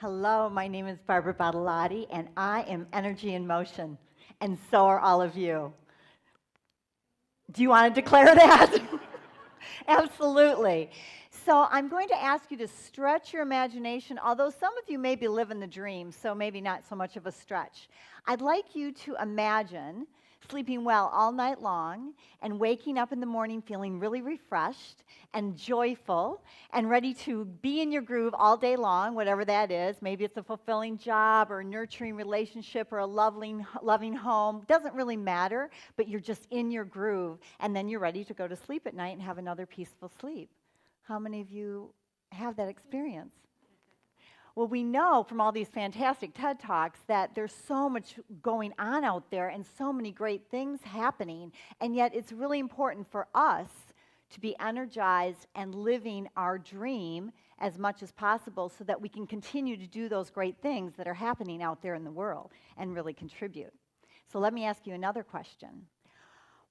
Hello, my name is Barbara Badolati, and I am Energy in Motion, and so are all of you. Do you want to declare that? Absolutely. So I'm going to ask you to stretch your imagination, although some of you may be living the dream, so maybe not so much of a stretch. I'd like you to imagine sleeping well all night long and waking up in the morning feeling really refreshed and joyful and ready to be in your groove all day long, whatever that is. Maybe it's a fulfilling job or a nurturing relationship or a loving home. Doesn't really matter, but you're just in your groove, and then you're ready to go to sleep at night and have another peaceful sleep. How many of you have that experience? Well, we know from all these fantastic TED Talks that there's so much going on out there and so many great things happening, and yet it's really important for us to be energized and living our dream as much as possible so that we can continue to do those great things that are happening out there in the world and really contribute. So let me ask you another question.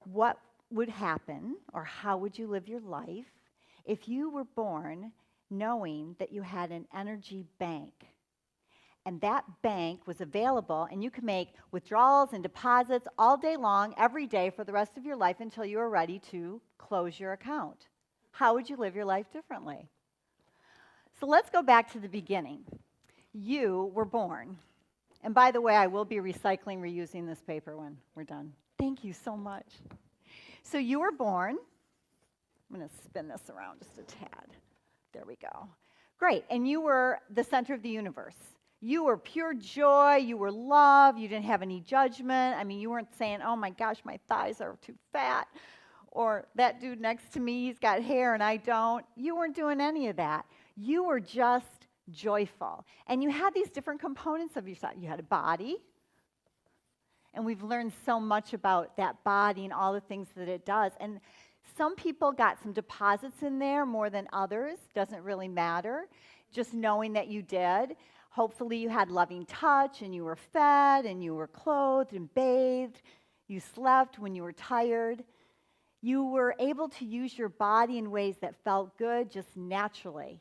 What would happen, or how would you live your life if you were born knowing that you had an energy bank, and that bank was available and you could make withdrawals and deposits all day long, every day for the rest of your life until you were ready to close your account? How would you live your life differently? So let's go back to the beginning. You were born. And by the way, I will be recycling, reusing this paper when we're done. Thank you so much. So you were born. I'm going to spin this around just a tad. There we go. Great. And you were the center of the universe. You were pure joy. You were love. You didn't have any judgment. I mean, you weren't saying, oh my gosh, my thighs are too fat, or that dude next to me, he's got hair and I don't. You weren't doing any of that. You were just joyful. And you had these different components of yourself. You had a body. And we've learned so much about that body and all the things that it does. And some people got some deposits in there more than others. Doesn't really matter. Just knowing that you did. Hopefully you had loving touch and you were fed and you were clothed and bathed. You slept when you were tired. You were able to use your body in ways that felt good just naturally.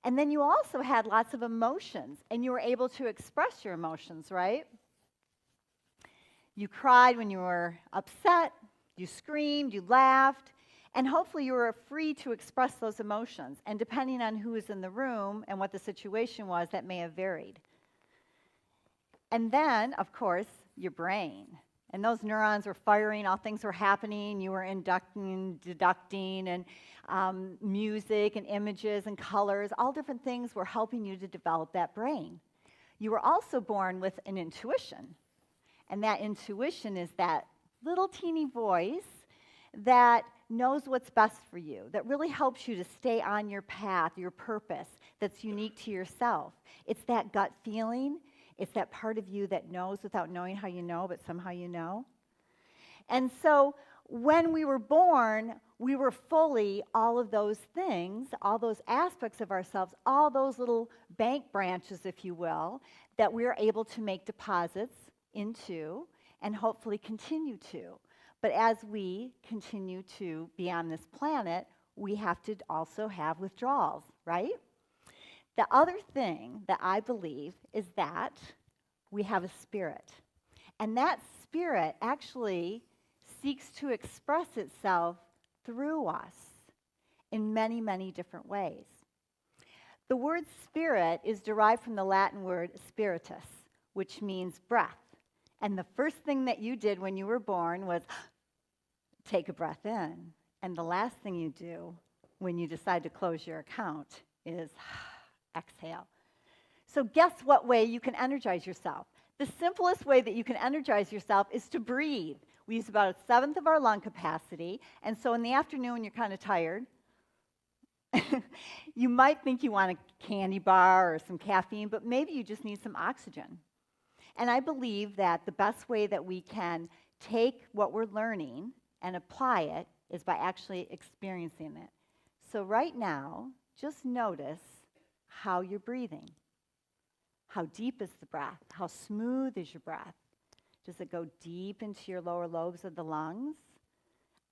And then you also had lots of emotions, and you were able to express your emotions, right? You cried when you were upset. You screamed, you laughed, and hopefully you were free to express those emotions. And depending on who was in the room and what the situation was, that may have varied. And then, of course, your brain. And those neurons were firing, all things were happening. You were inducting, deducting, and music and images and colors. All different things were helping you to develop that brain. You were also born with an intuition. And that intuition is that little teeny voice that knows what's best for you, that really helps you to stay on your path, your purpose, that's unique to yourself. It's that gut feeling. It's that part of you that knows without knowing how you know, but somehow you know. And so when we were born, we were fully all of those things, all those aspects of ourselves, all those little bank branches, if you will, that we're able to make deposits into and hopefully continue to. But as we continue to be on this planet, we have to also have withdrawals, right? The other thing that I believe is that we have a spirit. And that spirit actually seeks to express itself through us in many, many different ways. The word spirit is derived from the Latin word spiritus, which means breath. And the first thing that you did when you were born was take a breath in. And the last thing you do when you decide to close your account is exhale. So guess what way you can energize yourself? The simplest way that you can energize yourself is to breathe. We use about 1/7 of our lung capacity. And so in the afternoon, when you're kind of tired, you might think you want a candy bar or some caffeine, but maybe you just need some oxygen. And I believe that the best way that we can take what we're learning and apply it is by actually experiencing it. So right now, just notice how you're breathing. How deep is the breath? How smooth is your breath? Does it go deep into your lower lobes of the lungs?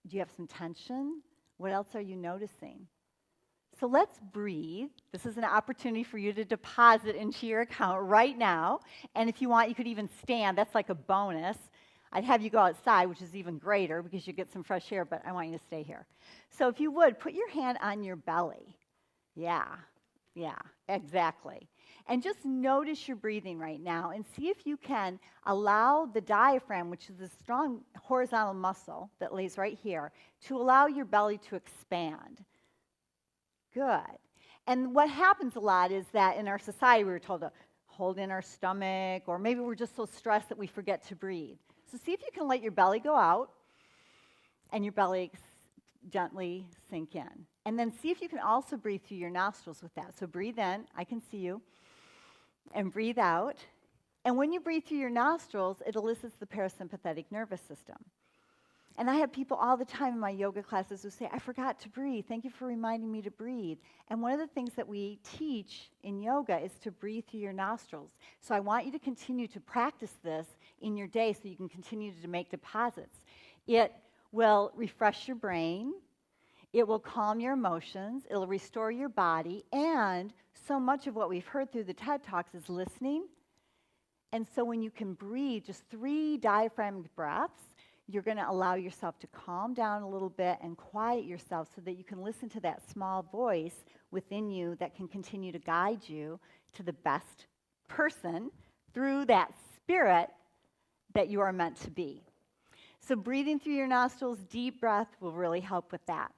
Do you have some tension? What else are you noticing? So let's breathe. This is an opportunity for you to deposit into your account right now. And if you want, you could even stand. That's like a bonus. I'd have you go outside, which is even greater because you get some fresh air, but I want you to stay here. So if you would, put your hand on your belly. Yeah, exactly. And just notice your breathing right now and see if you can allow the diaphragm, which is a strong horizontal muscle that lays right here, to allow your belly to expand. Good. And what happens a lot is that in our society we were told to hold in our stomach, or maybe we're just so stressed that we forget to breathe. So see if you can let your belly go out and your belly gently sink in. And then see if you can also breathe through your nostrils with that. So breathe in, I can see you, and breathe out. And when you breathe through your nostrils, it elicits the parasympathetic nervous system. And I have people all the time in my yoga classes who say, I forgot to breathe. Thank you for reminding me to breathe. And one of the things that we teach in yoga is to breathe through your nostrils. So I want you to continue to practice this in your day so you can continue to make deposits. It will refresh your brain. It will calm your emotions. It'll restore your body. And so much of what we've heard through the TED Talks is listening. And so when you can breathe just 3 diaphragmatic breaths, you're going to allow yourself to calm down a little bit and quiet yourself so that you can listen to that small voice within you that can continue to guide you to the best person through that spirit that you are meant to be. So breathing through your nostrils, deep breath will really help with that.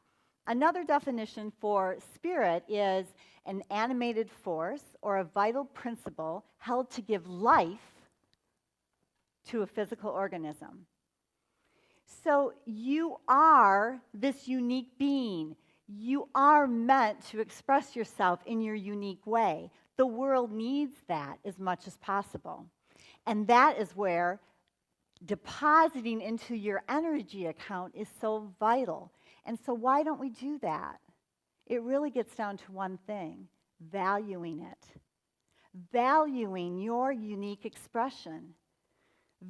Another definition for spirit is an animated force or a vital principle held to give life to a physical organism. So you are this unique being. You are meant to express yourself in your unique way. The world needs that as much as possible. And that is where depositing into your energy account is so vital. And so why don't we do that? It really gets down to one thing: valuing it. Valuing your unique expression.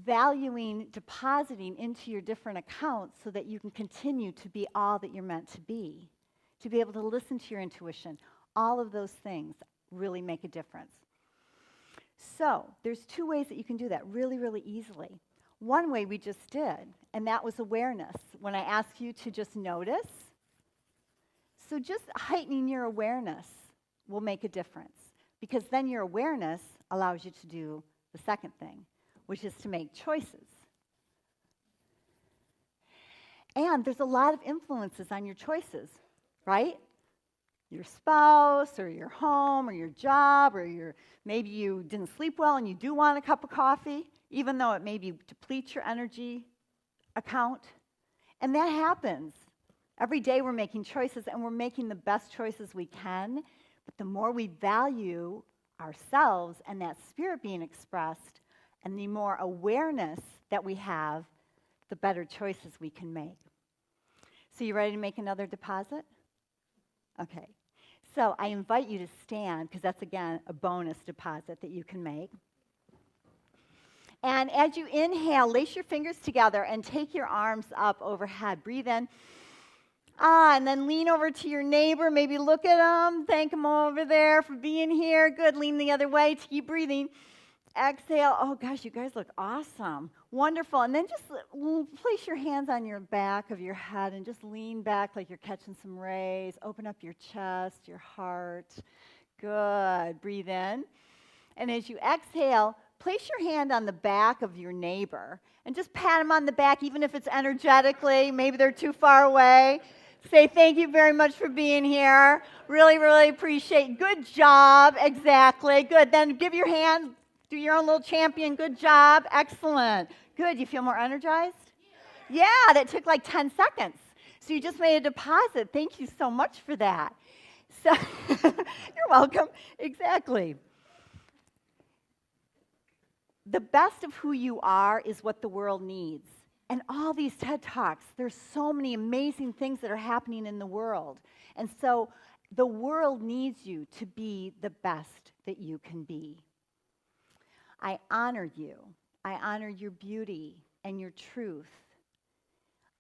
Valuing depositing into your different accounts so that you can continue to be all that you're meant to be able to listen to your intuition. All of those things really make a difference. So there's 2 ways that you can do that really, really easily. One way we just did, and that was awareness, when I asked you to just notice. So just heightening your awareness will make a difference, because then your awareness allows you to do the second thing, which is to make choices. And there's a lot of influences on your choices, right? Your spouse, or your home, or your job, or maybe you didn't sleep well and you do want a cup of coffee, even though it maybe depletes your energy account. And that happens. Every day we're making choices, and we're making the best choices we can. But the more we value ourselves and that spirit being expressed, and the more awareness that we have, the better choices we can make. So you ready to make another deposit? Okay. So I invite you to stand, because that's, again, a bonus deposit that you can make. And as you inhale, lace your fingers together and take your arms up overhead. Breathe in. And then lean over to your neighbor. Maybe look at them. Thank them over there for being here. Good. Lean the other way. Keep breathing. Exhale. Oh, gosh, you guys look awesome. Wonderful. And then just place your hands on your back of your head and just lean back like you're catching some rays. Open up your chest, your heart. Good. Breathe in. And as you exhale, place your hand on the back of your neighbor and just pat them on the back, even if it's energetically. Maybe they're too far away. Say, thank you very much for being here. Really, really appreciate it. Good job. Exactly. Good. Then give your hand. Do your own little champion. Good job. Excellent. Good. You feel more energized? Yeah, that took like 10 seconds. So you just made a deposit. Thank you so much for that. So you're welcome. Exactly. The best of who you are is what the world needs. And all these TED Talks, there's so many amazing things that are happening in the world. And so the world needs you to be the best that you can be. I honor you. I honor your beauty and your truth.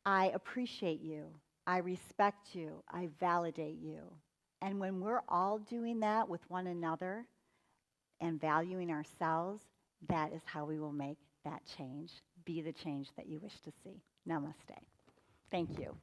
I appreciate you. I respect you. I validate you. And when we're all doing that with one another and valuing ourselves, that is how we will make that change, be the change that you wish to see. Namaste. Thank you.